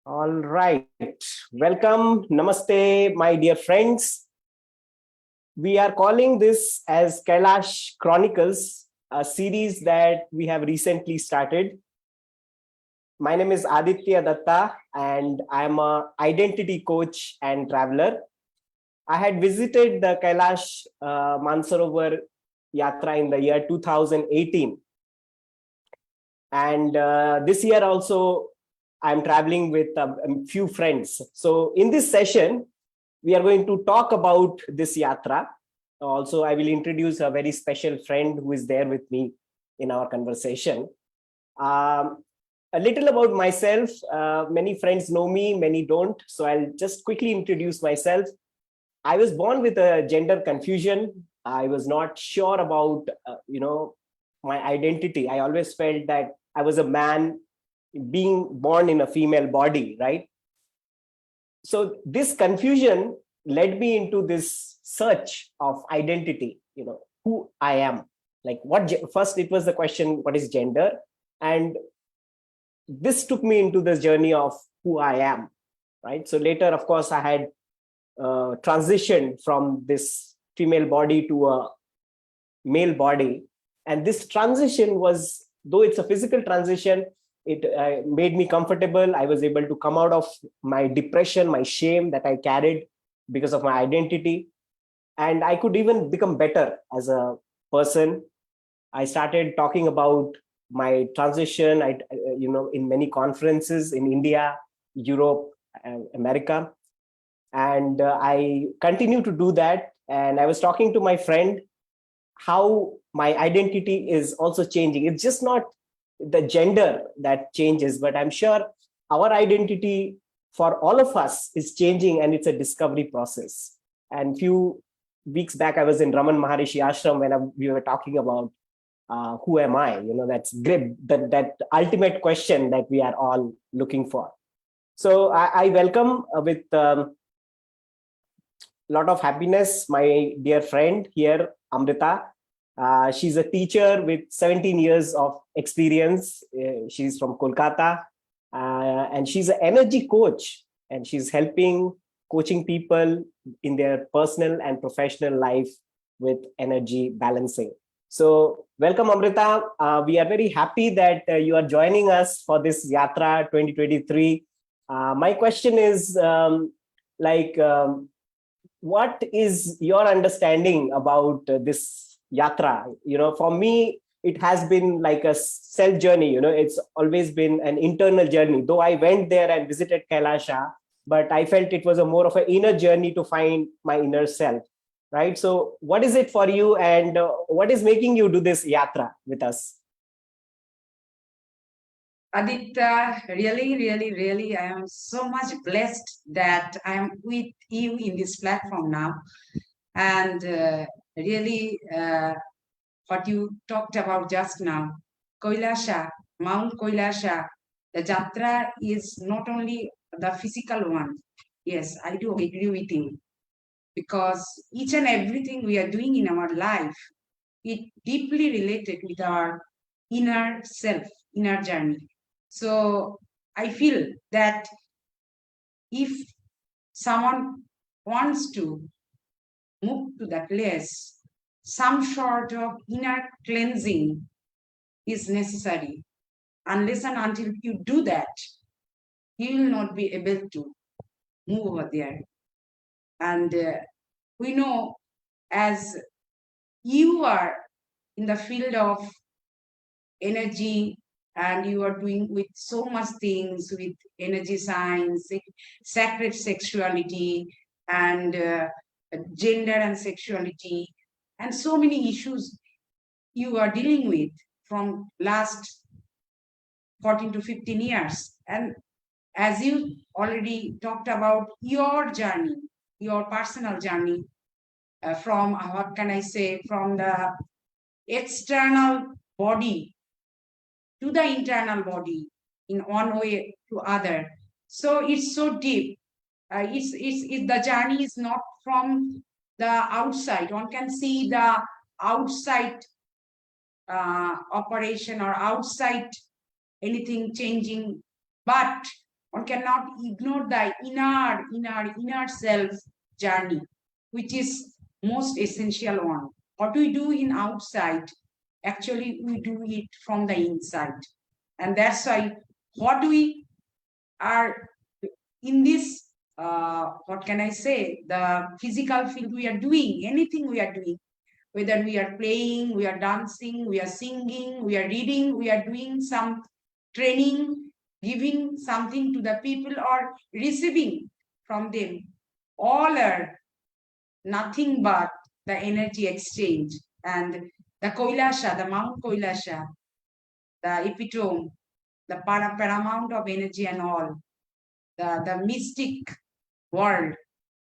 All right. Welcome. Namaste, my dear friends. We are calling this as Kailash Chronicles, a series that we have recently started. My name is Aditya Dutta, and I'm an identity coach and traveler. I had visited the Kailash Mansarovar Yatra in the year 2018. And this year also, I'm traveling with a few friends. So in this session, we are going to talk about this yatra. Also, I will introduce a very special friend who is there with me in our conversation. A little about myself. Many friends know me, many don't. So I'll just quickly introduce myself. I was born with a gender confusion. I was not sure about, my identity. I always felt that I was a man being born in a female body, right? So this confusion led me into this search of identity, who I am. Like first it was the question, what is gender? And this took me into this journey of who I am, right? So later, of course, I had transitioned from this female body to a male body. And this transition was, though it's a physical transition, it made me comfortable. I was able to come out of my depression, my shame that I carried because of my identity. And I could even become better as a person. I started talking about my transition, in many conferences in India, Europe, and America. And I continue to do that. And I was talking to my friend how my identity is also changing. It's just not the gender that changes, but I'm sure our identity for all of us is changing, and it's a discovery process. And few weeks back, I was in Raman Maharishi Ashram when we were talking about who am I? That's great. That ultimate question that we are all looking for. So I welcome with lot of happiness my dear friend here, Amrita. She's a teacher with 17 years of experience. She's from Kolkata, and she's an energy coach, and she's helping coaching people in their personal and professional life with energy balancing. So welcome, Amrita. We are very happy that you are joining us for this Yatra 2023. My question is, what is your understanding about this yatra? For me, it has been like a self journey. It's always been an internal journey, though I went there and visited Kailasha, but I felt it was a more of an inner journey to find my inner self, right? So what is it for you, and what is making you do this yatra with us? Aditya, really, I am so much blessed that I am with you in this platform now. And what you talked about just now, Kailasha, Mount Kailasha, the Jatra is not only the physical one. Yes, I do agree with you. Because each and everything we are doing in our life, it deeply related with our inner self, inner journey. So I feel that if someone wants to move to that place, some sort of inner cleansing is necessary. Unless and until you do that, you will not be able to move over there. And we know, as you are in the field of energy, and you are doing with so much things with energy science, sacred sexuality, and gender and sexuality, and so many issues you are dealing with from last 14 to 15 years. And as you already talked about your journey, your personal journey, from, what can I say, from the external body to the internal body in one way to other. So it's so deep. The journey is not from the outside. One can see the outside operation or outside anything changing, but One cannot ignore the inner self journey, which is most essential one. What we do in outside, actually we do it from the inside. And that's why what we are in this, what can I say, the physical field we are doing, anything we are doing, whether we are playing, we are dancing, we are singing, we are reading, we are doing some training, giving something to the people or receiving from them, all are nothing but the energy exchange. And the Kailasha, the Mount Kailasha, the epitome, the paramount of energy and all, the mystic world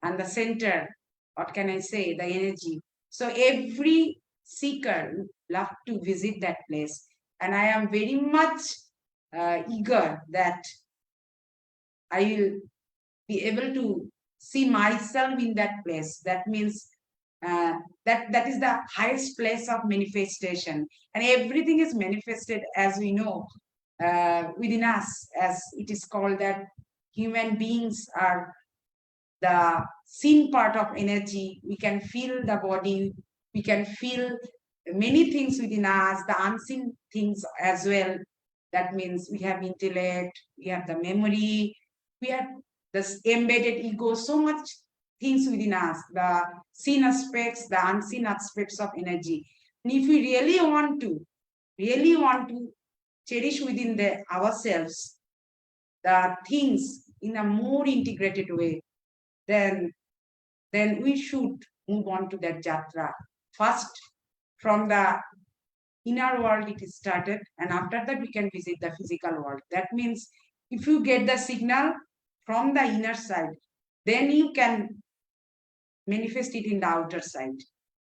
and the center, what can I say, the energy. So every seeker love to visit that place. And I am very much eager that I will be able to see myself in that place. That means that is the highest place of manifestation. And everything is manifested, as we know, within us, as it is called that human beings are the seen part of energy. We can feel the body, we can feel many things within us, the unseen things as well. That means we have intellect, we have the memory, we have this embedded ego, so much things within us, the seen aspects, the unseen aspects of energy. And if we really want to cherish within ourselves the things in a more integrated way, then we should move on to that jatra. First, from the inner world it is started, and after that we can visit the physical world. That means if you get the signal from the inner side, then you can manifest it in the outer side.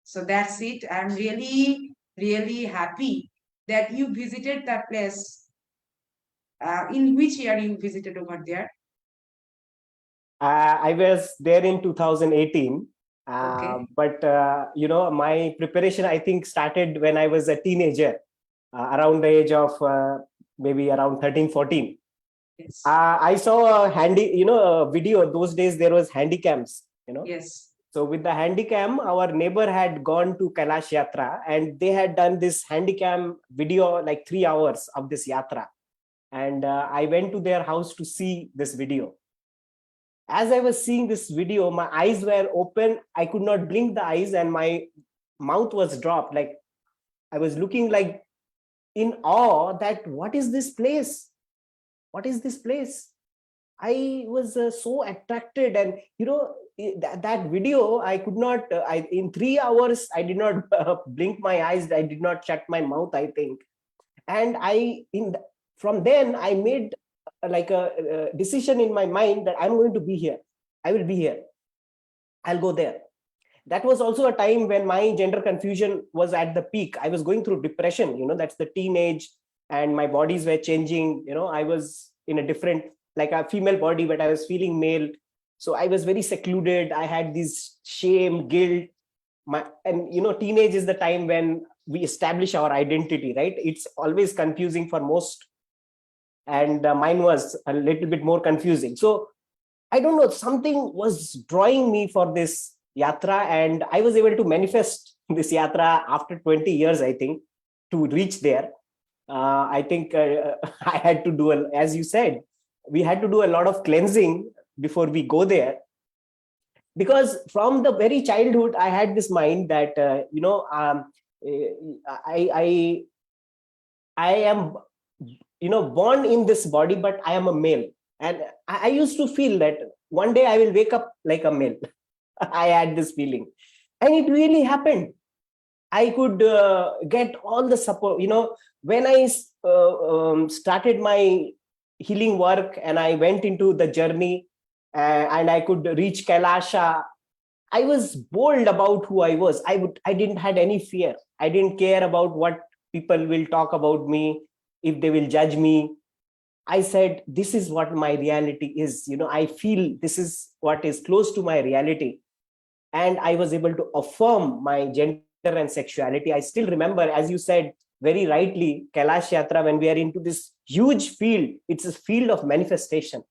So that's it. I'm really, really happy that you visited that place. In which year you visited over there? I was there in 2018. Okay. But my preparation, I think, started when I was a teenager, around the age of maybe around 13, 14. Yes. I saw a video. Those days there was handycams, Yes. So with the handycam, our neighbor had gone to Kailash Yatra, and they had done this handycam video, like 3 hours of this yatra. And I went to their house to see this video. As I was seeing this video, my eyes were open. I could not blink the eyes, and my mouth was dropped. Like I was looking like in awe that what is this place? What is this place? I was so attracted, and that video, I could not. In 3 hours, I did not blink my eyes. I did not shut my mouth, I think, and from then I made like a decision in my mind that I'm going to be here. I will be here. I'll go there. That was also a time when my gender confusion was at the peak. I was going through depression. That's the teenage, and my bodies were changing. I was in a different, like a female body, but I was feeling male. So I was very secluded. I had this shame, guilt. Teenage is the time when we establish our identity, right? It's always confusing for most. And mine was a little bit more confusing. So I don't know, something was drawing me for this yatra, and I was able to manifest this yatra after 20 years, I think, to reach there. I think I had to do, as you said, we had to do a lot of cleansing before we go there. Because from the very childhood, I had this mind that, I am, born in this body, but I am a male. And I used to feel that one day I will wake up like a male. I had this feeling. And it really happened. I could get all the support. When I started my healing work and I went into the journey, and I could reach Kailasha, I was bold about who I was. I didn't had any fear. I didn't care about what people will talk about me, if they will judge me. I said, this is what my reality is. I feel this is what is close to my reality. And I was able to affirm my gender and sexuality. I still remember, as you said very rightly, Kailash Yatra, when we are into this huge field, it's a field of manifestation.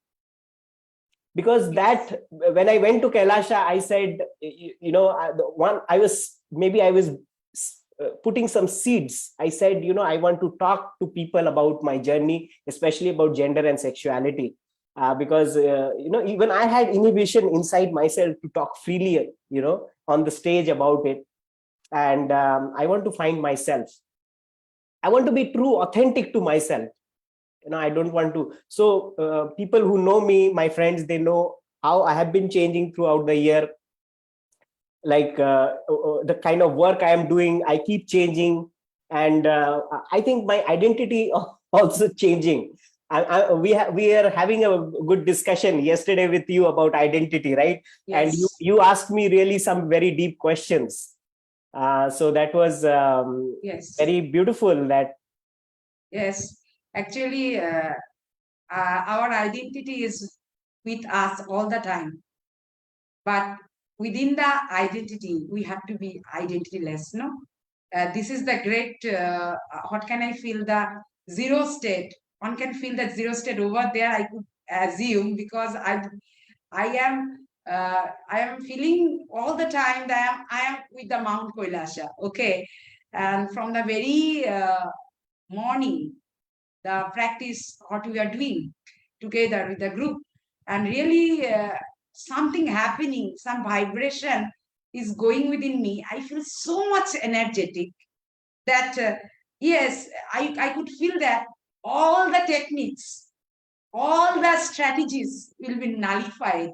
because that, when I went to Kailasha, I said, I was putting some seeds. I said, I want to talk to people about my journey, especially about gender and sexuality, because even I had inhibition inside myself to talk freely, on the stage about it. And I want to find myself. I want to be true, authentic to myself. I don't want to. So people who know me, my friends, they know how I have been changing throughout the year. Like the kind of work I am doing, I keep changing. And I think my identity also changing. We are having a good discussion yesterday with you about identity, right? Yes. And you asked me really some very deep questions. So that was yes. very beautiful. Yes, actually, our identity is with us all the time. But within the identity, we have to be identityless, no? This is the great, what can I feel, the zero state. One can feel that zero state over there, I could assume, because I am feeling all the time that I am with the Mount Kailasha, okay? And from the very morning, the practice, what we are doing together with the group, and really something happening, some vibration is going within me. I feel so much energetic that, yes, I could feel that all the techniques, all the strategies will be nullified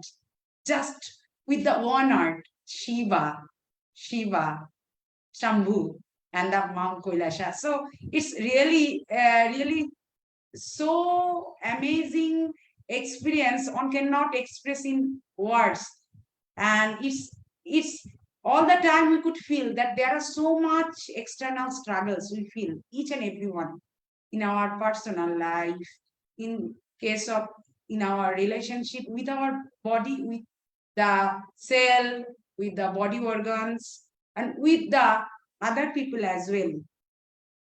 just with the one word, Shiva, Shambhu, and the Mount Kailasha. So it's really, really so amazing experience. One cannot express in words. And it's all the time we could feel that there are so much external struggles we feel, each and every one, in our personal life, in case of in our relationship with our body, with the cell, with the body organs, and with the other people as well,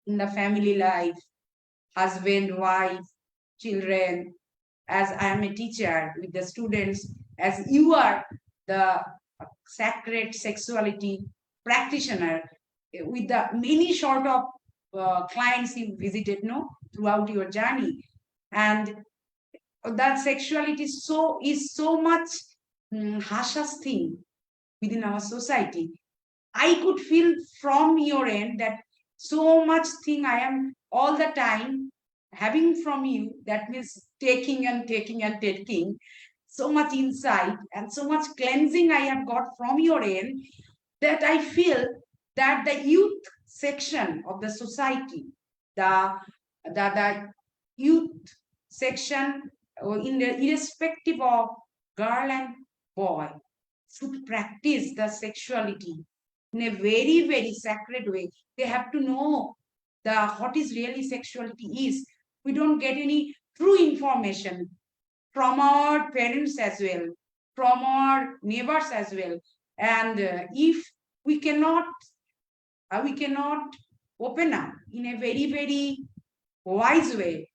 in the family life, husband, wife, children, as I am a teacher with the students, as you are the sacred sexuality practitioner, with the many sort of clients you visited, no, throughout your journey. And that sexuality is so much harshest thing within our society. I could feel from your end that so much thing I am all the time having from you, that means taking and taking and taking, so much insight and so much cleansing I have got from your end, that I feel that the youth section of the society, the youth section, in the irrespective of girl and boy, should practice the sexuality in a very, very sacred way. They have to know what is really sexuality is. We don't get any true information from our parents as well, from our neighbors as well. And if we cannot open up in a very, very wise way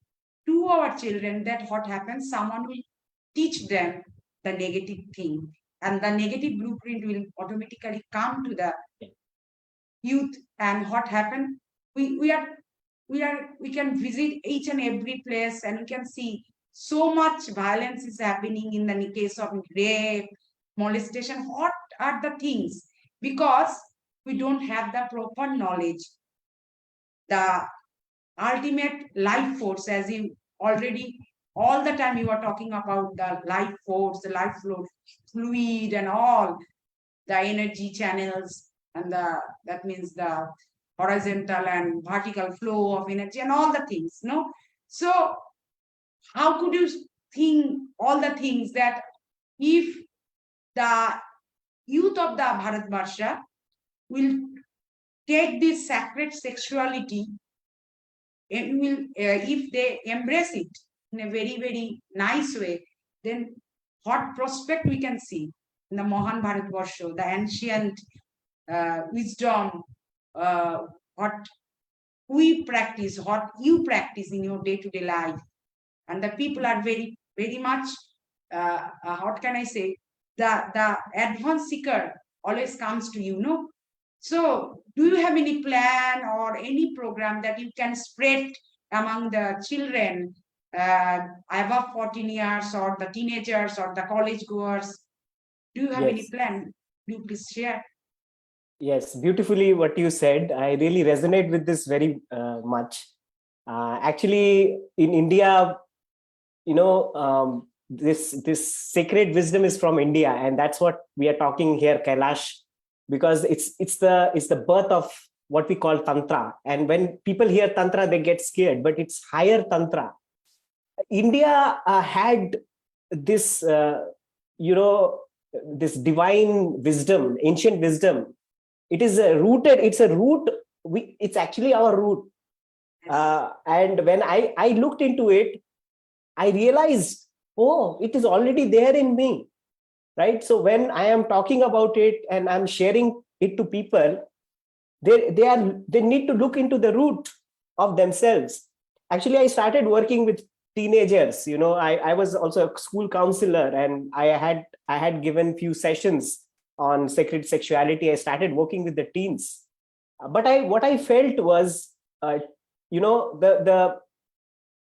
to our children, that what happens, someone will teach them the negative thing, and the negative blueprint will automatically come to the youth. And what happened, we can visit each and every place, and we can see so much violence is happening in the case of rape, molestation. What are the things? Because we don't have the proper knowledge, the ultimate life force, as you already all the time you are talking about the life force, the life fluid, and all the energy channels, and that means the horizontal and vertical flow of energy and all the things, no? So how could you think all the things that if the youth of the Bharatvarsha will take this sacred sexuality and will if they embrace it in a very, very nice way, then what prospect we can see in the Mohan Bharatvarsha, the ancient wisdom, what we practice, what you practice in your day-to-day life. And the people are very, very much what can I say? The advance seeker always comes to you, no? So, do you have any plan or any program that you can spread among the children above 14 years or the teenagers or the college goers? Do you have any Yes. plan? Do you please share? Yes, beautifully what you said. I really resonate with this very much. Actually, in India, this sacred wisdom is from India, and that's what we are talking here, Kailash, because it's the birth of what we call tantra. And when people hear tantra, they get scared, but it's higher tantra. India had this, this divine wisdom, ancient wisdom. It is rooted. It's a root. It's actually our root. And when I looked into it, I realized, oh, it is already there in me, right? So when I am talking about it and I'm sharing it to people, they need to look into the root of themselves. Actually, I started working with teenagers. I was also a school counselor, and I had given few sessions on sacred sexuality. I started working with the teens, but what I felt was,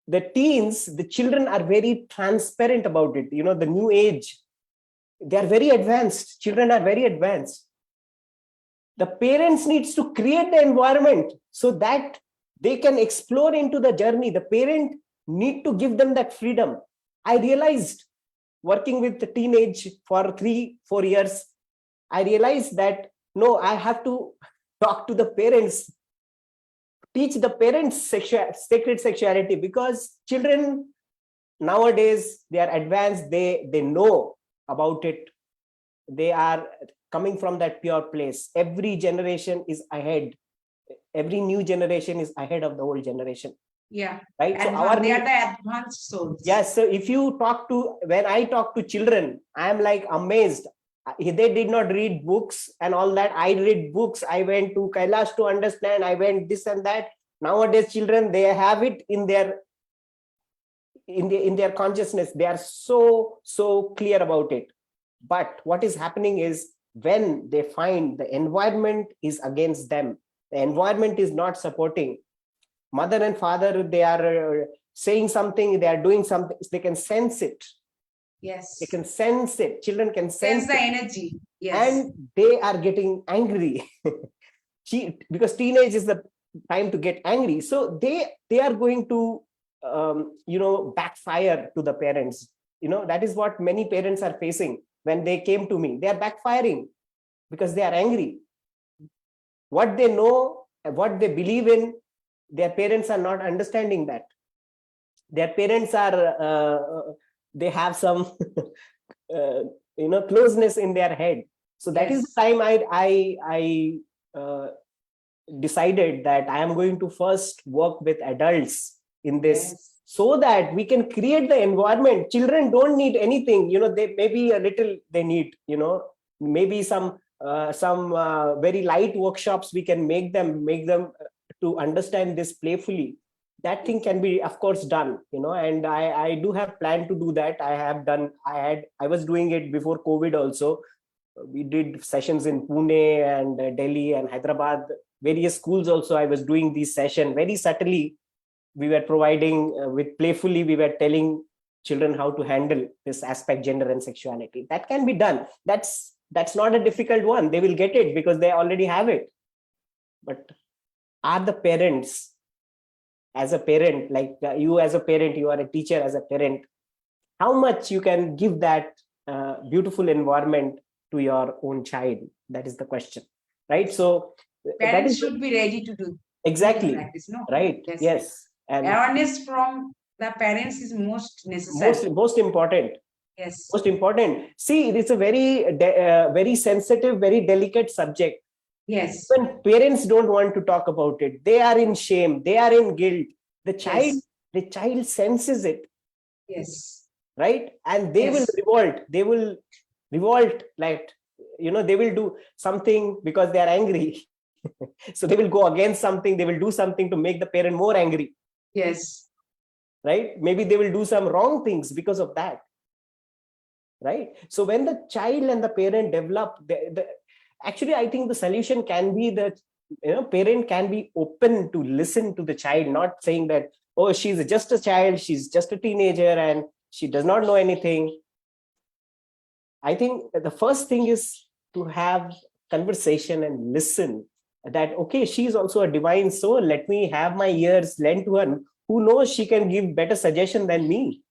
the teens, the children are very transparent about it. The new age, they are very advanced. Children are very advanced. The parents needs to create the environment so that they can explore into the journey. The parent need to give them that freedom. I realized, working with the teenage for 3-4 years, I realized that no, I have to talk to the parents, teach the parents sacred sexuality, because children nowadays, they are advanced. They know about it. They are coming from that pure place. Every generation is ahead. Every new generation is ahead of the old generation. Yeah. Right. So they are the advanced souls. Yes. So if you when I talk to children, I am like amazed. They did not read books and all that. I read books. I went to Kailash to understand. I went this and that. Nowadays, children, they have it in their consciousness. They are so clear about it. But what is happening is, when they find the environment is against them, the environment is not supporting, mother and father, they are saying something, they are doing something, they can sense it. Yes, they can sense it. Children can sense the it. energy. Yes. And they are getting angry. Because teenage is the time to get angry. So they are going to backfire to the parents. That is what many parents are facing. When they came to me, they are backfiring because they are angry. What they know, what they believe in, their parents are not understanding that. Their parents are they have some closeness in their head. So that is the time I decided that I am going to first work with adults in this, so that we can create the environment. Children don't need anything. They maybe a little, they need, maybe some very light workshops. We can make them to understand this playfully. That thing can be, of course, done, and I do have plan to do that. I was doing it before COVID also. We did sessions in Pune and Delhi and Hyderabad, various schools also. I was doing these sessions very subtly. We were providing with playfully, we were telling children how to handle this aspect, gender and sexuality. That can be done. That's not a difficult one. They will get it because they already have it. But are the parents, as a parent, like you as a parent, you are a teacher as a parent, how much you can give that beautiful environment to your own child? That is the question, right? So parents should be ready to do exactly practice, no? Right. Yes. And awareness from the parents is most necessary, most important. Yes. Most important. See, it is a very sensitive, very delicate subject. Yes. When parents don't want to talk about it, they are in shame, they are in guilt. The child senses it. Yes. Right? And they will revolt. They will revolt, like, they will do something because they are angry. So they will go against something. They will do something to make the parent more angry. Yes. Right? Maybe they will do some wrong things because of that. right? So when the child and the parent develop, actually, I think the solution can be that, parent can be open to listen to the child, not saying that, oh, she's just a child, she's just a teenager and she does not know anything. I think the first thing is to have conversation and listen, that, okay, she's also a divine soul. Let me have my ears lent to her. Who knows, she can give better suggestion than me.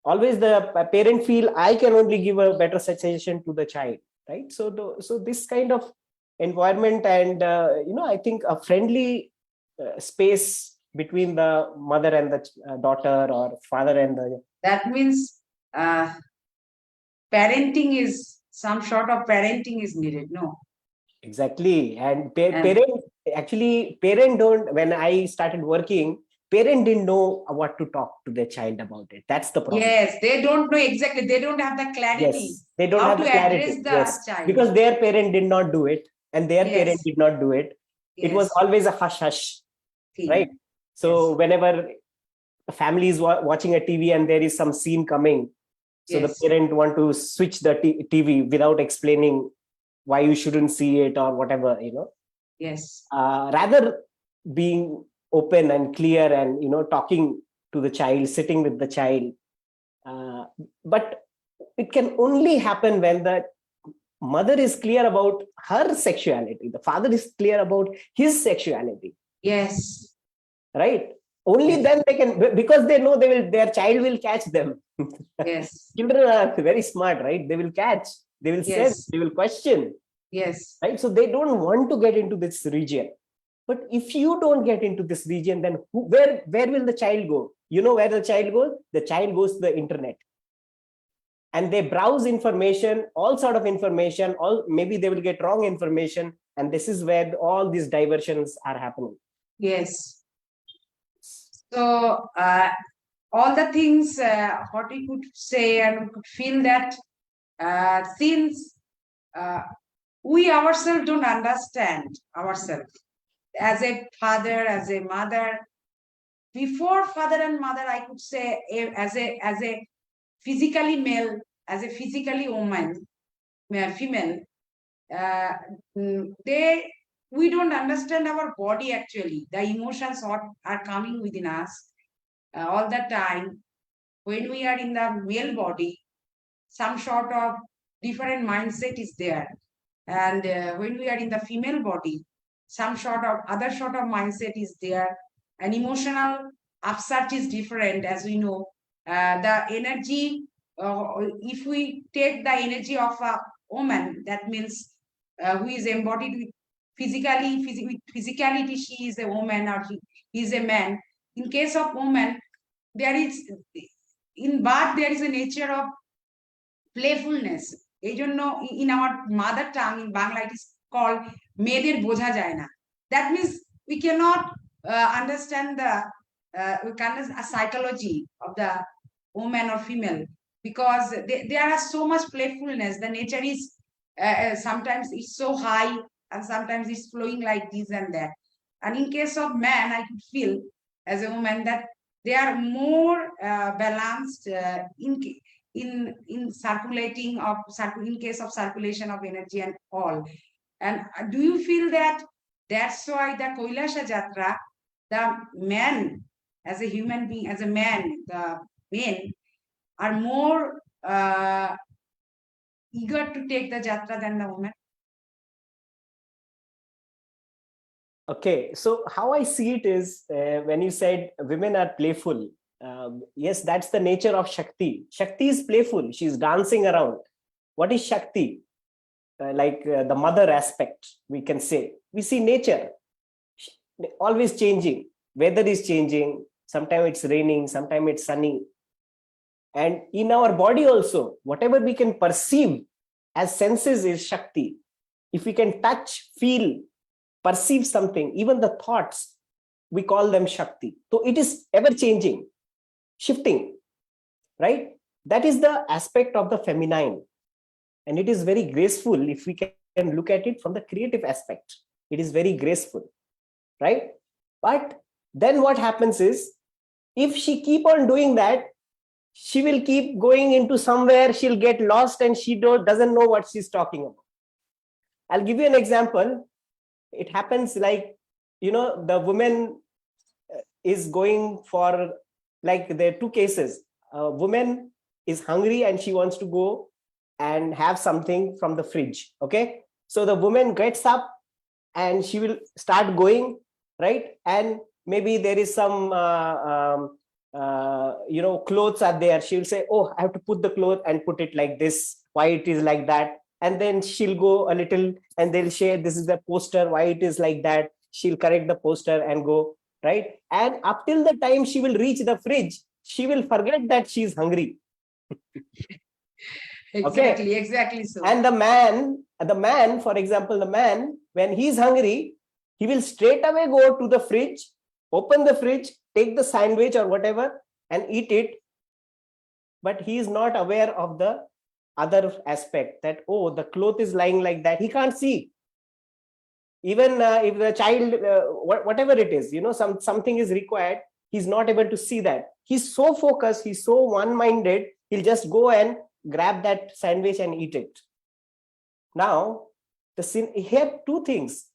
Always the parent feel I can only give a better suggestion to the child, right? So this kind of environment and, I think a friendly space between the mother and the daughter, or father and the... That means parenting is, some sort of parenting is needed, no? Exactly. And parent don't, when I started working, parent didn't know what to talk to their child about it. That's the problem. Yes, they don't know exactly. They don't have the clarity. Yes, they don't how have to the clarity. address the Yes, child. because their parent did not do it, and their Yes. parent did not do it. It was Yes. always a hush hush, Thing. right? So Yes. whenever a family is watching a TV and there is some scene coming, so Yes. the parent want to switch the TV without explaining why you shouldn't see it or whatever, Yes. Rather being open and clear and, talking to the child, sitting with the child. But it can only happen when the mother is clear about her sexuality, the father is clear about his sexuality. Yes. Right? Only Yes. then they can, because they know their child will catch them. Yes. Children are very smart, right? They will catch, they will Yes. sense, they will question. Yes. Right? So they don't want to get into this region. But if you don't get into this region, then where will the child go? You know where the child goes? The child goes to the internet. And they browse information, all sort of information, maybe they will get wrong information. And this is where all these diversions are happening. Yes. So all the things, what we could say and we could feel that since we ourselves don't understand ourselves as a father, as a mother, before father and mother, I could say as a physically male, as a physically woman, female, we don't understand our body actually. The emotions what are coming within us all the time. When we are in the male body, some sort of different mindset is there. And when we are in the female body, some sort of other sort of mindset is there. An emotional upsurge is different, as we know. The energy, if we take the energy of a woman, that means who is embodied with physicality, she is a woman or he is a man. In case of woman, there is, in birth, there is a nature of playfulness. In our mother tongue, in Bangla, it is called meder boja jay na. That means we cannot understand the psychology of the woman or female, because there are so much playfulness. The nature is sometimes it's so high and sometimes it's flowing like this and that. And in case of man, I could feel as a woman that they are more balanced in circulating of in case of circulation of energy and all. And do you feel that that's why the Kailash Yatra, the man as a human being, as a man, the men are more eager to take the Yatra than the women? Okay, so how I see it is, when you said women are playful, yes, that's the nature of Shakti. Shakti is playful. She's dancing around. What is Shakti? The mother aspect, we can say. We see nature always changing. Weather is changing. Sometimes it's raining, sometimes it's sunny. And in our body also, whatever we can perceive as senses is Shakti. If we can touch, feel, perceive something, even the thoughts, we call them Shakti. So it is ever changing, shifting, right? That is the aspect of the feminine. And it is very graceful if we can look at it from the creative aspect. It is very graceful, right? But then what happens is, if she keep on doing that, she will keep going into somewhere, she'll get lost and she doesn't know what she's talking about. I'll give you an example. It happens like, the woman is going for, like, there are two cases. A woman is hungry and she wants to go and have something from the fridge. Okay. So the woman gets up and she will start going, right? And maybe there is some, clothes are there. She will say, oh, I have to put the cloth and put it like this. Why it is like that? And then she'll go a little and they'll share, this is the poster, why it is like that. She'll correct the poster and go, right? And up till the time she will reach the fridge, she will forget that she's hungry. Exactly, exactly so. And the man, for example, the man, when he's hungry, he will straight away go to the fridge, open the fridge, take the sandwich or whatever and eat it. But he is not aware of the other aspect that, oh, the cloth is lying like that. He can't see. Even if the child, whatever it is, something is required, he's not able to see that. He's so focused, he's so one-minded, he'll just go and grab that sandwich and eat it. Now, here two things.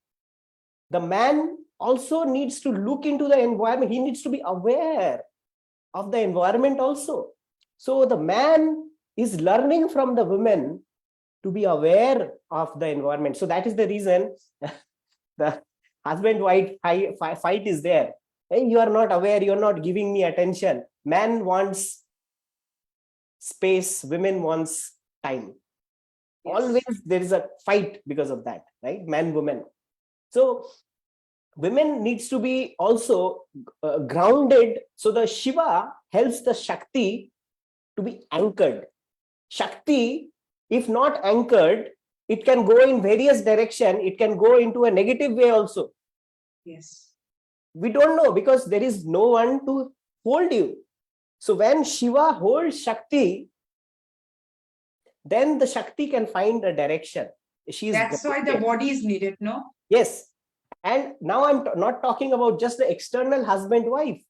The man also needs to look into the environment. He needs to be aware of the environment also. So the man is learning from the women to be aware of the environment. So that is the reason the husband-wife fight is there. Hey, you are not aware, you're not giving me attention. Man wants space, women wants time. Yes. Always there is a fight because of that, right? Man, woman. So women needs to be also grounded. So the Shiva helps the Shakti to be anchored. Shakti, if not anchored, it can go in various directions. It can go into a negative way also. Yes. We don't know because there is no one to hold you. So when Shiva holds Shakti, then the Shakti can find a direction. That's why the body is needed, no? Yes. And now I'm not talking about just the external husband-wife.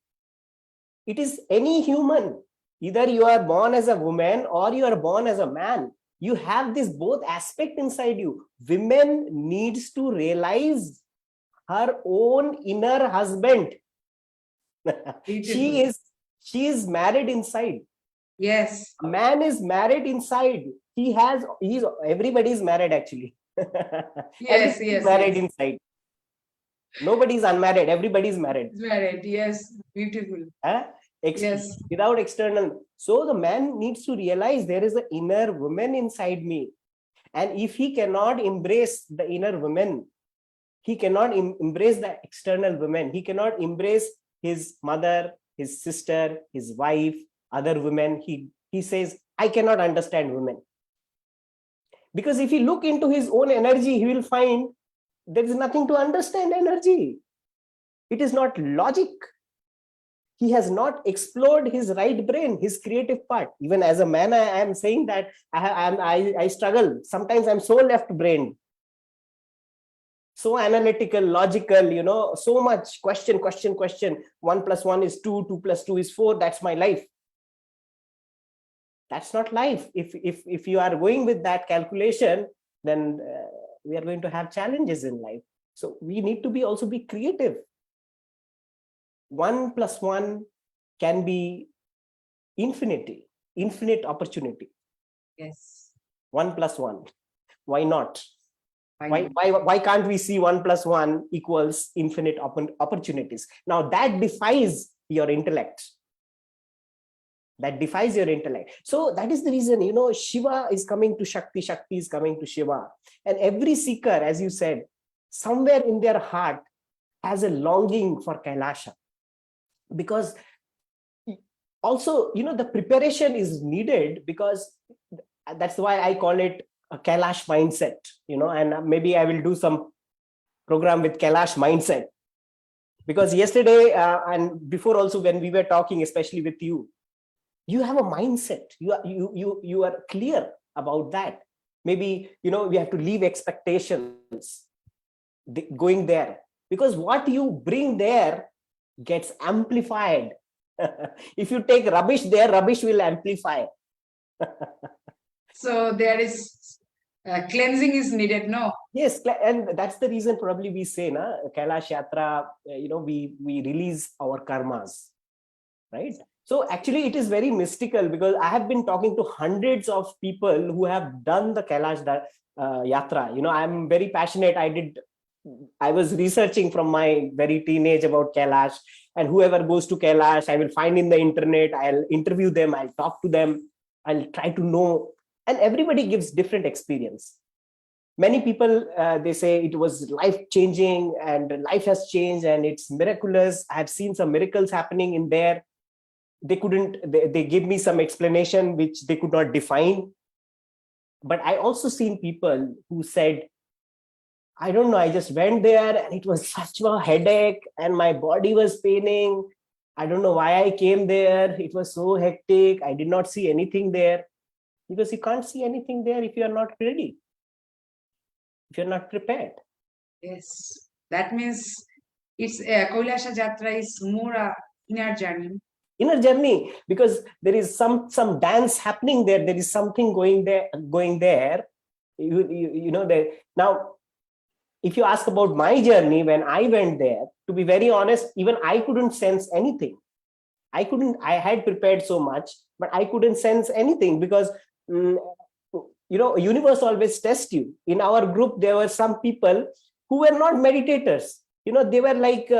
It is any human. Either you are born as a woman or you are born as a man. You have this both aspect inside you. Women needs to realize her own inner husband. She is married inside. Yes. A man is married inside. Everybody is married actually. Yes, married inside. Nobody is unmarried. Everybody is married. Married, yes. Beautiful. Yes. Without external. So the man needs to realize there is an inner woman inside me. And if he cannot embrace the inner woman, he cannot embrace the external women. He cannot embrace his mother, his sister, his wife, other women. He says, I cannot understand women. Because if he look into his own energy, he will find there is nothing to understand energy. It is not logic. He has not explored his right brain, his creative part. Even as a man, I am saying that I struggle. Sometimes I'm so left-brained, so analytical, logical, so much question. 1 + 1 is 2, 2 + 2 is 4. That's my life. That's not life. If you are going with that calculation, then we are going to have challenges in life. So we need to also be creative. 1 + 1 can be infinite opportunity. Yes. 1 + 1. Why not? Why can't we see 1 + 1 equals infinite opportunities? Now that defies your intellect. That defies your intellect. So that is the reason, Shiva is coming to Shakti, Shakti is coming to Shiva. And every seeker, as you said, somewhere in their heart has a longing for Kailasha. Because also, the preparation is needed, because that's why I call it a Kailash mindset, and maybe I will do some program with Kailash mindset. Because yesterday and before also, when we were talking, especially with you, you have a mindset. You are clear about that. Maybe, we have to leave expectations going there, because what you bring there gets amplified If you take rubbish there, rubbish will amplify. So there is cleansing is needed, no? Yes, and that's the reason probably we say, na, Kailash Yatra, we release our karmas, right? So actually it is very mystical, because I have been talking to hundreds of people who have done the Kailash Yatra. I'm very passionate. I was researching from my very teenage about Kailash, and whoever goes to Kailash, I will find in the internet, I'll interview them, I'll talk to them, I'll try to know, and everybody gives different experience. Many people, they say it was life changing and life has changed and it's miraculous. I've seen some miracles happening in there. They gave me some explanation which they could not define. But I also seen people who said, I don't know, I just went there and it was such a headache and my body was paining. I don't know why I came there. It was so hectic. I did not see anything there. Because you can't see anything there if you are not ready, if you're not prepared. Yes, that means it's Kailash Yatra is more a inner journey, because there is some dance happening there. There is something going there. Now, if you ask about my journey when I went there, to be very honest, even I couldn't sense anything. I had prepared so much, but I couldn't sense anything, because universe always tests you. In our group, there were some people who were not meditators. They were like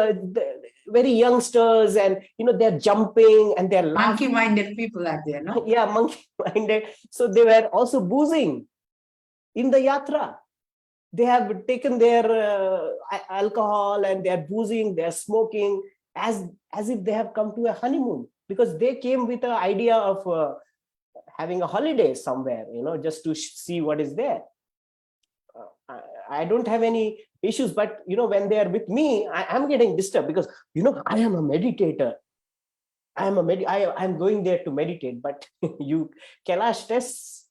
very youngsters, and they're jumping and they're laughing. Monkey-minded people are there, no? Yeah, monkey-minded. So they were also boozing in the yatra. They have taken their alcohol and they're boozing, they're smoking, as if they have come to a honeymoon, because they came with the idea of having a holiday somewhere, just to see what is there. I don't have any issues, but when they are with me, I'm getting disturbed, because I am a meditator. I'm going there to meditate, but Kailash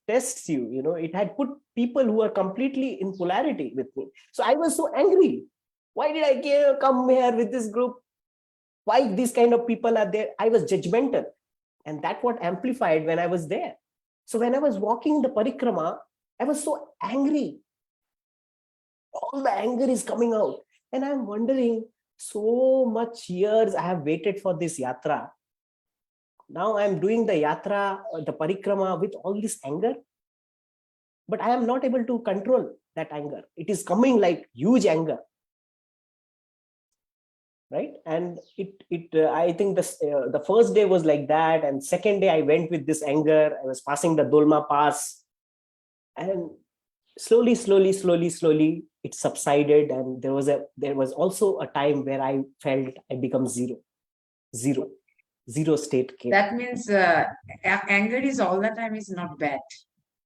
tests you. It had put people who are completely in polarity with me. So I was so angry. Why did I come here with this group? Why these kind of people are there? I was judgmental, and that what amplified when I was there. So when I was walking the parikrama, I was so angry. All the anger is coming out, and I'm wondering, so much years I have waited for this yatra. Now I'm doing the yatra, the parikrama, with all this anger, but I am not able to control that anger. It is coming like huge anger, right? And I think the first day was like that, and second day I went with this anger. I was passing the Dolma Pass, and slowly it subsided, and there was also a time where I felt I become zero state came. That means anger is all the time is not bad.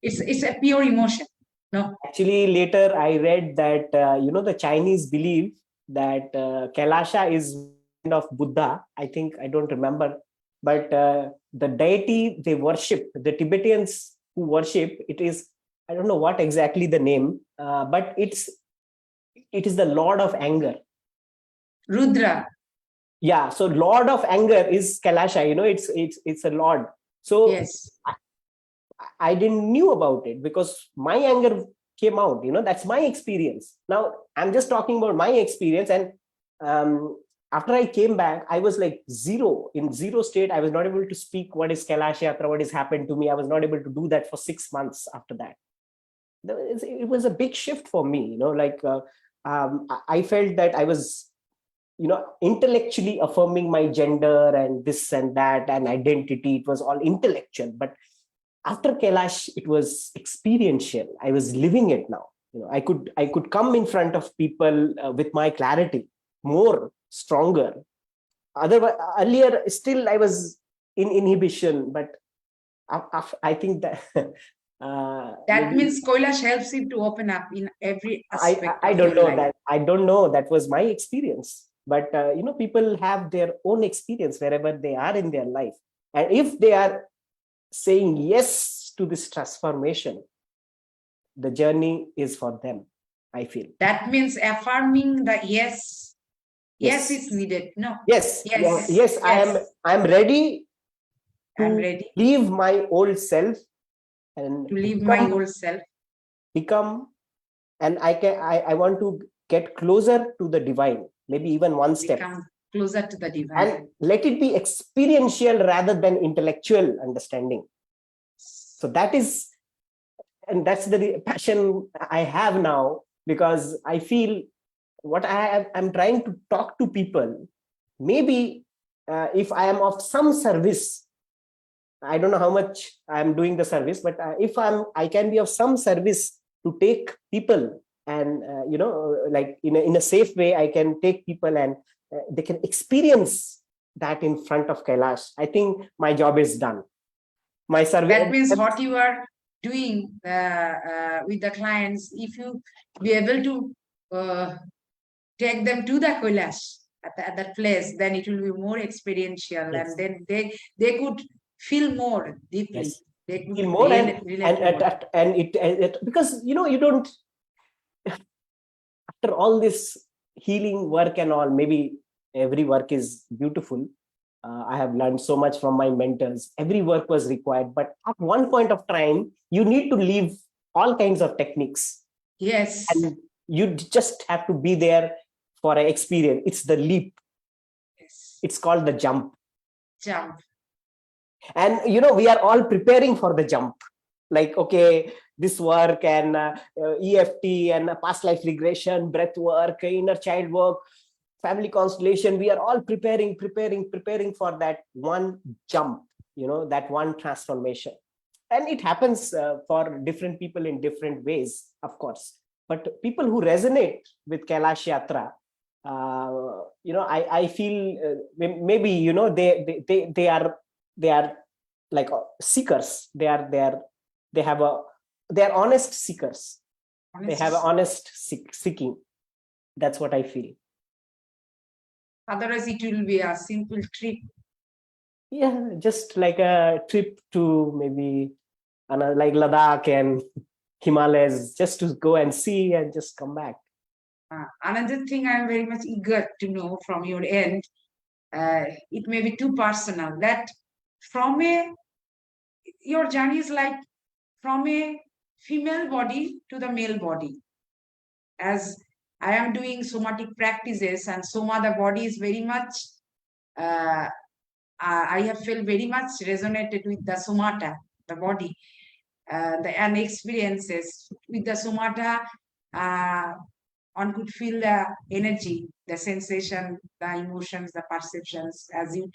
It's a pure emotion. No. Actually, later I read that the Chinese believe that Kailasha is kind of Buddha. I think, I don't remember, but the deity they worship, the Tibetans who worship, it is, I don't know what exactly the name, but it is the Lord of Anger. Rudra. Yeah, so Lord of Anger is Kailasha. It's a Lord. So yes, I didn't knew about it, because my anger came out. That's my experience. Now I'm just talking about my experience, and after I came back, I was like in zero state. I was not able to speak what is Kailash Yatra, what has happened to me. I was not able to do that for 6 months after that. It was a big shift for me. I felt that I was intellectually affirming my gender and this and that and identity. It was all intellectual, but after Kailash, it was experiential. I was living it now. I could come in front of people with my clarity, more stronger. Otherwise, earlier still I was in inhibition, but I think that that means Kailash helps you to open up in every aspect. I don't know that. I don't know. That was my experience. But people have their own experience wherever they are in their life, and if they are saying yes to this transformation, the journey is for them, I feel. That means affirming the yes Yes, it's needed. No. Yes. Yes. Yes. Yes. I am ready I'm to ready leave my old self and to leave my old self. become, and I want to get closer to the divine, maybe even one step, Become closer to the divine. and let it be experiential rather than intellectual understanding. So that is, and that's the passion I have now, because I feel what I'm trying to talk to people. Maybe if I am of some service, I don't know how much I'm doing the service, but if I can be of some service to take people, and like in a safe way, I can take people, and they can experience that in front of Kailash. I think my job is done. My service. That means what you are doing with the clients, if you be able to take them to the Kailash at that place, then it will be more experiential, Yes. and then they could feel more deeply. Yes. They could Feel more, relate it because you don't, after all this healing work and all, maybe every work is beautiful. I have learned so much from my mentors. Every work was required, but at one point of time, you need to leave all kinds of techniques. Yes. And you just have to be there for an experience. It's the leap. Yes. It's called the jump. Jump. And we are all preparing for the jump. Like, okay, this work and EFT and past life regression, breath work, inner child work, family constellation, we are all preparing for that one jump, that one transformation. And it happens for different people in different ways, of course. But people who resonate with Kailash Yatra, I feel maybe they are like seekers. They are honest seekers. They have an honest seeking. That's what I feel. Otherwise, it will be a simple trip. Yeah, just like a trip to maybe like Ladakh and Himalayas, just to go and see and just come back. Another thing I'm very much eager to know from your end, it may be too personal, that your journey is like from a female body to the male body. As I am doing somatic practices, and Soma, the body is very much, I have felt very much resonated with the somata, the body, and experiences with the somata. One could feel the energy, the sensation, the emotions, the perceptions, as you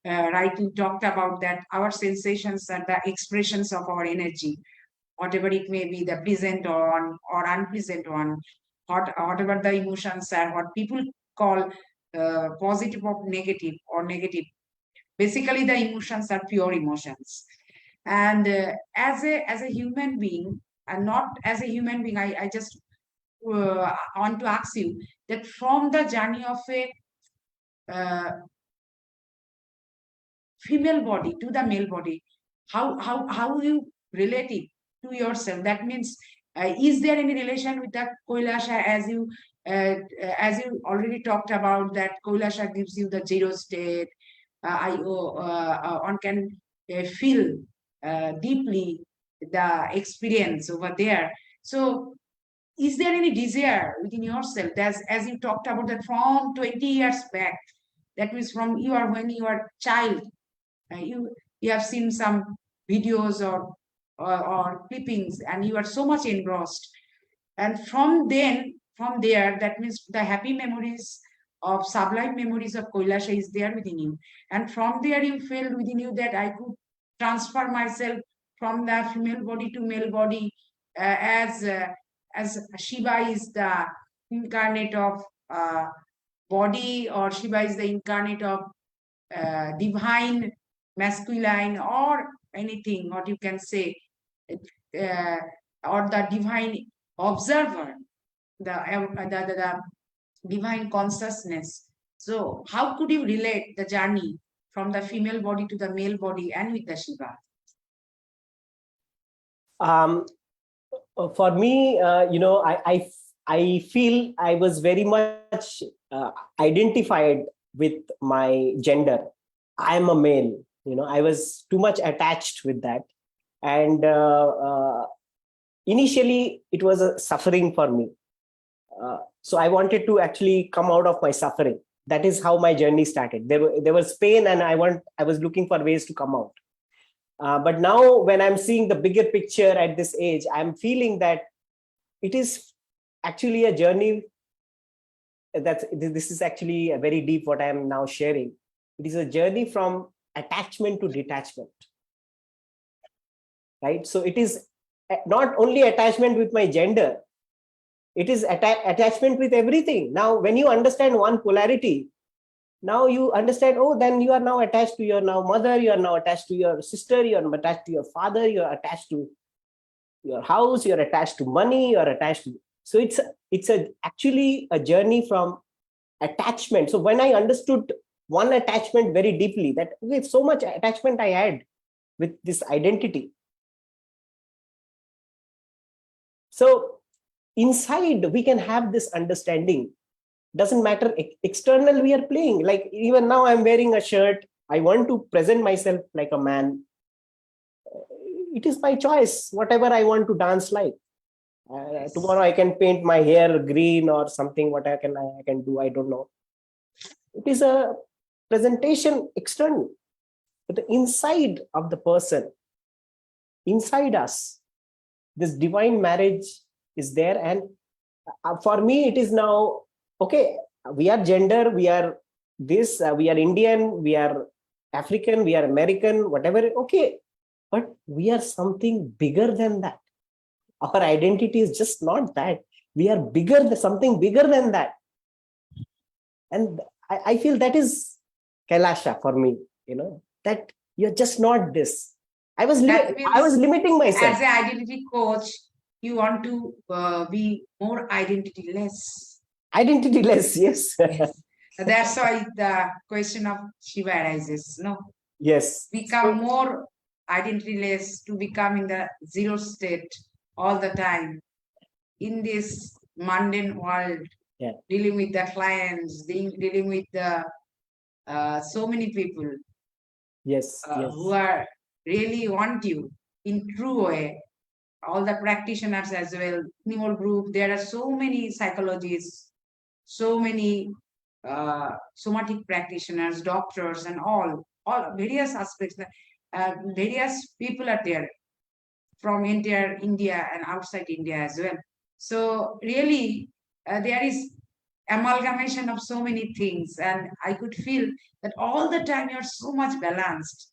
rightly talked about, that our sensations are the expressions of our energy, whatever it may be, the pleasant or unpleasant one, whatever the emotions are, what people call positive or negative. Basically, the emotions are pure emotions. And as a human being, and not as a human being, I just want to ask you that from the journey of a female body to the male body, how you relate it to yourself? That means, is there any relation with the Kailasha, as you already talked about, that Kailasha gives you the zero state? One can feel deeply the experience over there. So is there any desire within yourself, as you talked about, that from 20 years back, that means from when you are child, you have seen some videos or clippings, and you are so much engrossed, and from there, that means the happy memories of sublime memories of Kailasha is there within you, and from there you felt within you that I could transfer myself from the female body to male body, as Shiva is the incarnate of body, or Shiva is the incarnate of divine masculine, or anything, what you can say, uh, or the divine observer, the divine consciousness. So how could you relate the journey from the female body to the male body and with the Shiva? For me, I feel I was very much identified with my gender. I am a male. I was too much attached with that, and initially it was a suffering for me. So I wanted to actually come out of my suffering. That is how my journey started. There was pain, and I was looking for ways to come out. But now, when I'm seeing the bigger picture at this age, I'm feeling that it is actually a journey. This is actually a very deep what I am now sharing. It is a journey from attachment to detachment, right? So it is not only attachment with my gender, it is attachment with everything. Now, when you understand one polarity, now you understand, oh, then you are now attached to your now mother, you are now attached to your sister, you are attached to your father, you are attached to your house, you're attached to money, you're attached to. So it's actually a journey from attachment. So when I understood one attachment very deeply, that with so much attachment I had with this identity. So inside we can have this understanding. Doesn't matter external we are playing. Like even now I'm wearing a shirt. I want to present myself like a man. It is my choice, whatever I want to dance like. Tomorrow I can paint my hair green or something. What I can do, I don't know. It is a presentation external, but the inside of the person, inside us, this divine marriage is there. And for me, it is now okay. We are gender, we are this, we are Indian, we are African, we are American, whatever. Okay, but we are something bigger than that. Our identity is just not that. We are bigger than something bigger than that. And I feel that is Kailasha for me, that you're just not this. I was limiting myself. As an identity coach, you want to be more identity-less. Identity-less, yes. Yes. That's why the question of Shiva arises, no? Yes. Become more identity-less, to become in the zero state all the time in this mundane world, dealing with the clients, dealing with the so many people, yes, who are really want you in true way. All the practitioners as well, Nimor group, there are so many psychologists, so many somatic practitioners, doctors, and all various aspects. Various people are there from entire India and outside India as well. So really, there is amalgamation of so many things, and I could feel that all the time you're so much balanced,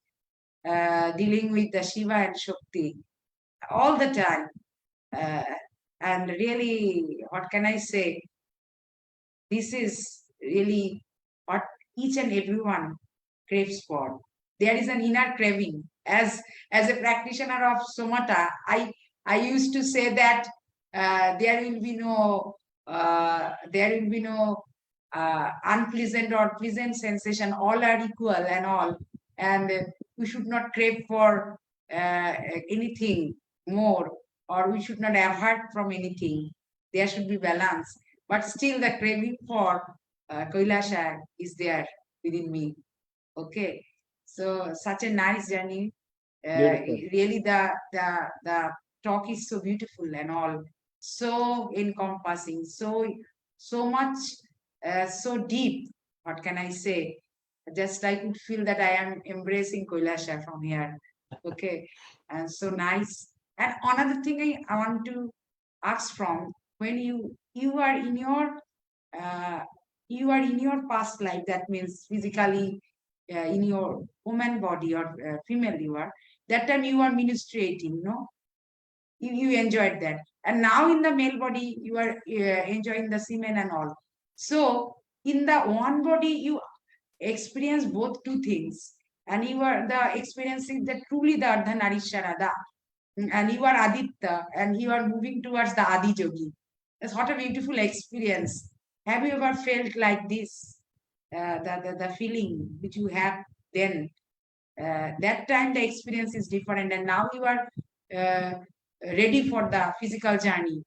dealing with the Shiva and Shakti all the time. And really, what can I say? This is really what each and everyone craves for. There is an inner craving. As a practitioner of Somata, I used to say that there will be no unpleasant or pleasant sensation. All are equal and all, and we should not crave for anything more, or we should not avert from anything. There should be balance. But still, the craving for Kailasha is there within me. Okay, so such a nice journey. Really, the talk is so beautiful and all, so encompassing, so much, so deep. What can I say? Just I could feel that I am embracing Kailasha from here. Okay, and so nice. And another thing I want to ask from, when you are in your uh, past life, that means physically in your woman body or female you are, that time you are ministrating, no? You enjoyed that, and now in the male body you are enjoying the semen and all. So in the one body you experience both two things, and you are the experiencing that truly the Ardhanarishwarada, and you are Aditya, and you are moving towards the Adi Yogi. That's what a beautiful experience. Have you ever felt like this? The feeling which you have then. That time the experience is different, and now you are ready for the physical journey.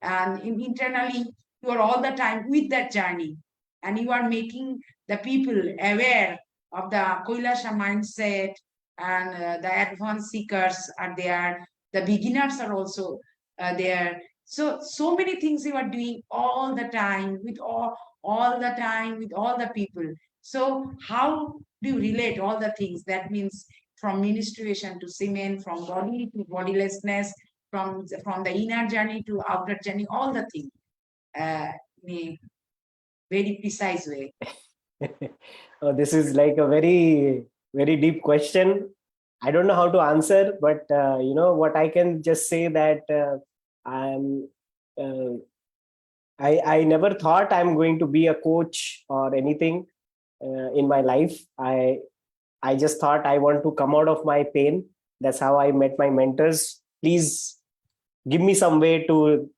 And internally, you are all the time with that journey, and you are making the people aware of the Kailasha mindset, and the advanced seekers are there, the beginners are also there. So many things you are doing all the time with all the time with all the people. So how do you relate all the things? That means from ministration to semen, from body to bodilessness, from the inner journey to outer journey, all the things in a very precise way. Oh, this is like a very, very deep question. I don't know how to answer, but what I can just say that I'm. Uh, I never thought I'm going to be a coach or anything in my life. I just thought I want to come out of my pain. That's how I met my mentors. Please give me some way to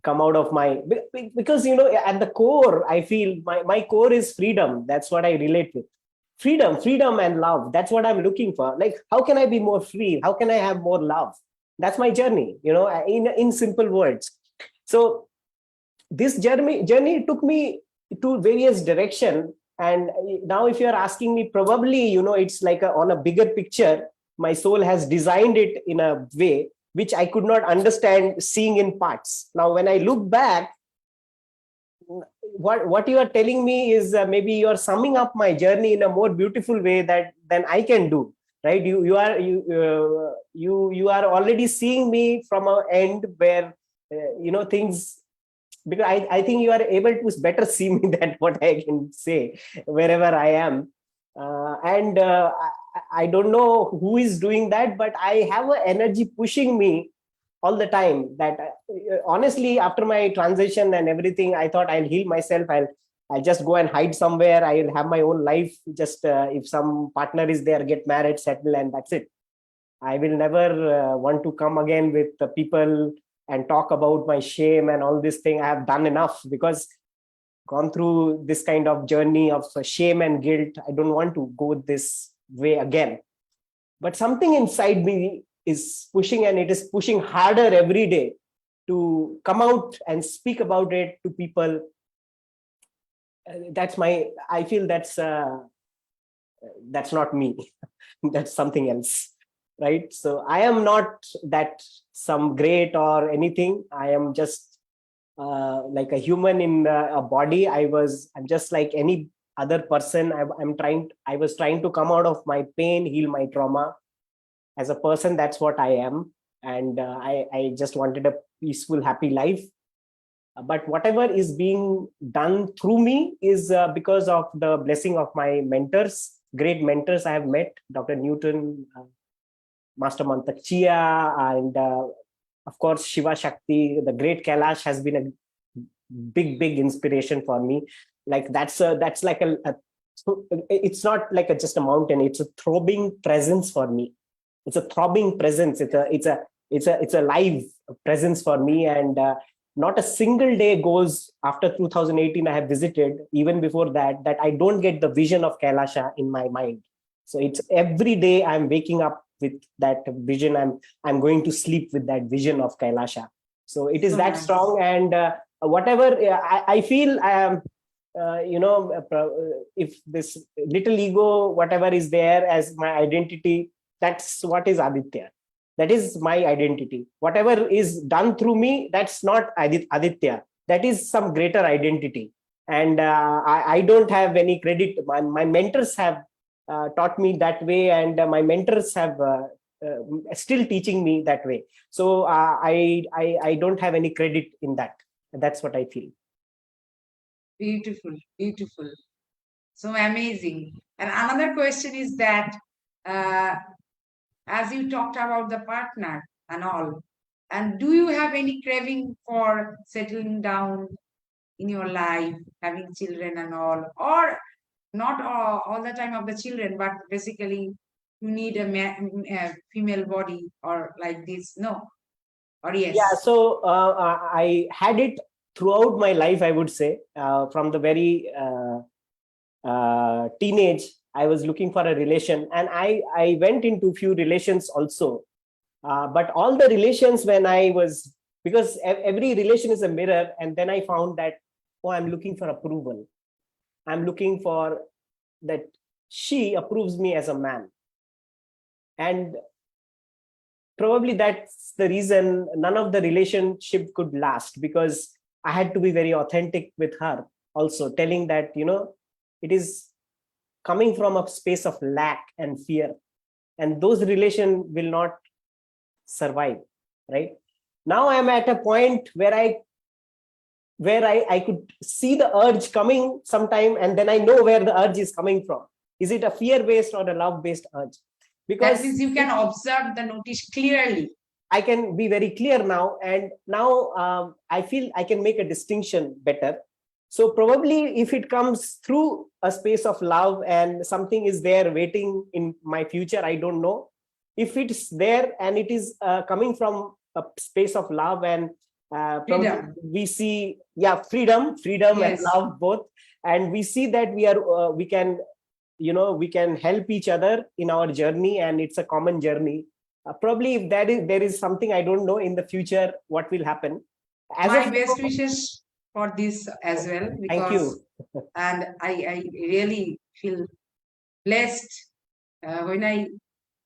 come out of my, because at the core I feel my core is freedom. That's what I relate with. Freedom and love. That's what I'm looking for. Like, how can I be more free? How can I have more love? That's my journey, in simple words. So this journey took me to various direction. And now if you're asking me, probably it's like on a bigger picture, my soul has designed it in a way which I could not understand, seeing in parts. Now when I look back, what you are telling me is maybe you are summing up my journey in a more beautiful way than I can do, right? You are already seeing me from an end where things, because I think you are able to better see me than what I can say wherever I am. And I don't know who is doing that, but I have an energy pushing me all the time that honestly, after my transition and everything, I thought I'll heal myself. I'll just go and hide somewhere. I'll have my own life. Just if some partner is there, get married, settle, and that's it. I will never want to come again with the people and talk about my shame and all this thing. I have done enough, because gone through this kind of journey of shame and guilt. I don't want to go this way again. But something inside me is pushing, and it is pushing harder every day to come out and speak about it to people. I feel that's not me. That's something else, right? So I am not that some great or anything. I am just like a human in a body. I'm just like any other person. I was trying to come out of my pain, heal my trauma. As a person, that's what I am. And I just wanted a peaceful, happy life. But whatever is being done through me is because of the blessing of my mentors, great mentors I have met: Dr. Newton, Master Mantak Chia, and of course Shiva Shakti. The great Kailash has been a big inspiration for me. Like that's like so it's not like just a mountain. It's a throbbing presence for me. It's a throbbing presence. It's a live presence for me. And not a single day goes after 2018 I have visited, even before that I don't get the vision of Kailasha in my mind. So it's every day I'm waking up with that vision. I'm going to sleep with that vision of Kailasha. So it is So that nice. strong. And whatever I feel, if this little ego, whatever is there as my identity, that's what is Aditya. That is my identity. Whatever is done through me, that's not Aditya. That is some greater identity. And I don't have any credit. My mentors have taught me that way, and my mentors have still teaching me that way. So I don't have any credit in that. That's what I feel. Beautiful, beautiful. So amazing. And another question is that, as you talked about the partner and all, and do you have any craving for settling down in your life, having children and all, or not all the time of the children, but basically you need a female body or like this? No, or Yeah, yes? so I had it throughout my life, I would say. From the very teenage, I was looking for a relation, and I went into few relations also. But all the relations, when I was because every relation is a mirror. And then I found that, oh, I'm looking for approval. I'm looking for that she approves me as a man. And probably that's the reason none of the relationship could last, because I had to be very authentic with her, also telling that, it is coming from a space of lack and fear, and those relations will not survive. Right now I'm at a point where I could see the urge coming sometime, and then I know where the urge is coming from. Is it a fear-based or a love-based urge? Because that means you can observe the notice clearly. I can be very clear now, and now I feel I can make a distinction better. So probably if it comes through a space of love and something is there waiting in my future, I don't know. If it's there and it is coming from a space of love and Freedom. we see, freedom Yes. and love both, and we see that we can help each other in our journey, and it's a common journey. Probably if there is something, I don't know in the future what will happen. My best wishes for this as well, because thank you. And I really feel blessed when I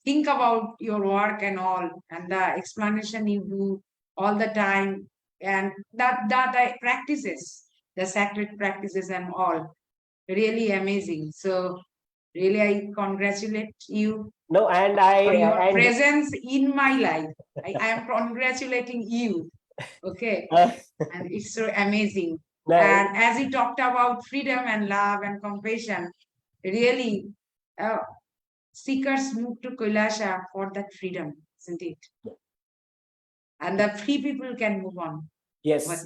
think about your work and all, and the explanation you do all the time, and that I practices, the sacred practices and all, really amazing. So really I congratulate you No, and for your presence in my life. I am congratulating you. Okay. And it's so amazing. And as you talked about freedom and love and compassion, really seekers move to Kailasha for that freedom, isn't it? And the free people can move on. Yes,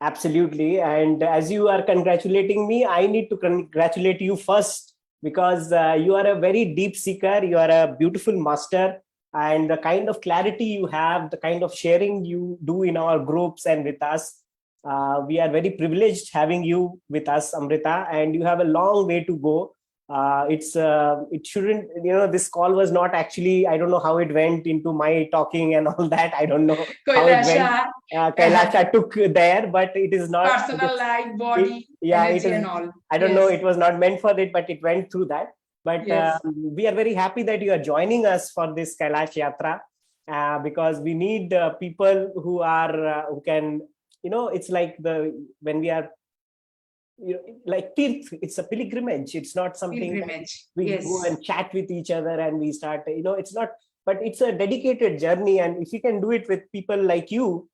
absolutely. And as you are congratulating me, I need to congratulate you first, because you are a very deep seeker. You are a beautiful master, and the kind of clarity you have, the kind of sharing you do in our groups and with us, we are very privileged having you with us, Amrita, and you have a long way to go. It shouldn't, this call was not actually, I don't know how it went into my talking and all that. I don't know how it went. Kailasha took there, but it is not personal life, body, energy and all. I don't know, it was not meant for it, but it went through that. But Yes. we are very happy that you are joining us for this Kailash Yatra, because we need people who are who can, it's like when we are, like Tirth, it's a pilgrimage. It's not something we go and chat with each other and we start, it's not, but it's a dedicated journey. And if you can do it with people like you,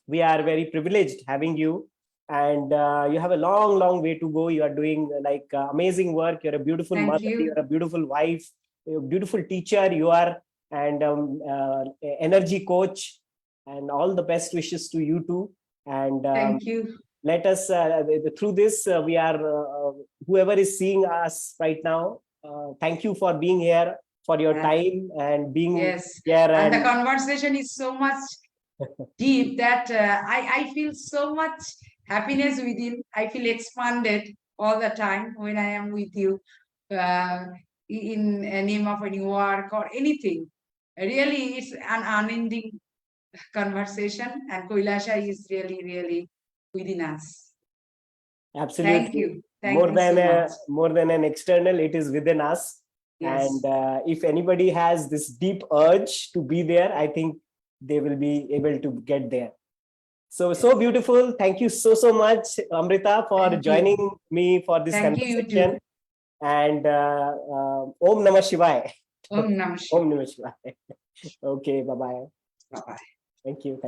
we are very privileged having you. And you have a long way to go. You are doing amazing work. You're a beautiful mother. You're a beautiful wife. You're a beautiful teacher. You are, and energy coach, and all the best wishes to you too. And thank you. Let us, through this, we are, whoever is seeing us right now, thank you for being here, for your time and being here. And the conversation is so much deep that I feel so much happiness within. I feel expanded all the time when I am with you in a name of any work or anything. Really, it's an unending conversation, and Kailasha is really within us. Absolutely. Thank you. More than an external, it is within us. Yes. And if anybody has this deep urge to be there, I think they will be able to get there. So beautiful. Thank you so much, Amrita, for joining me for this conversation. And Om Namah Shivai. Om Namah Shivai. Om Namah Shivai. Okay, bye-bye. Bye-bye. Thank you.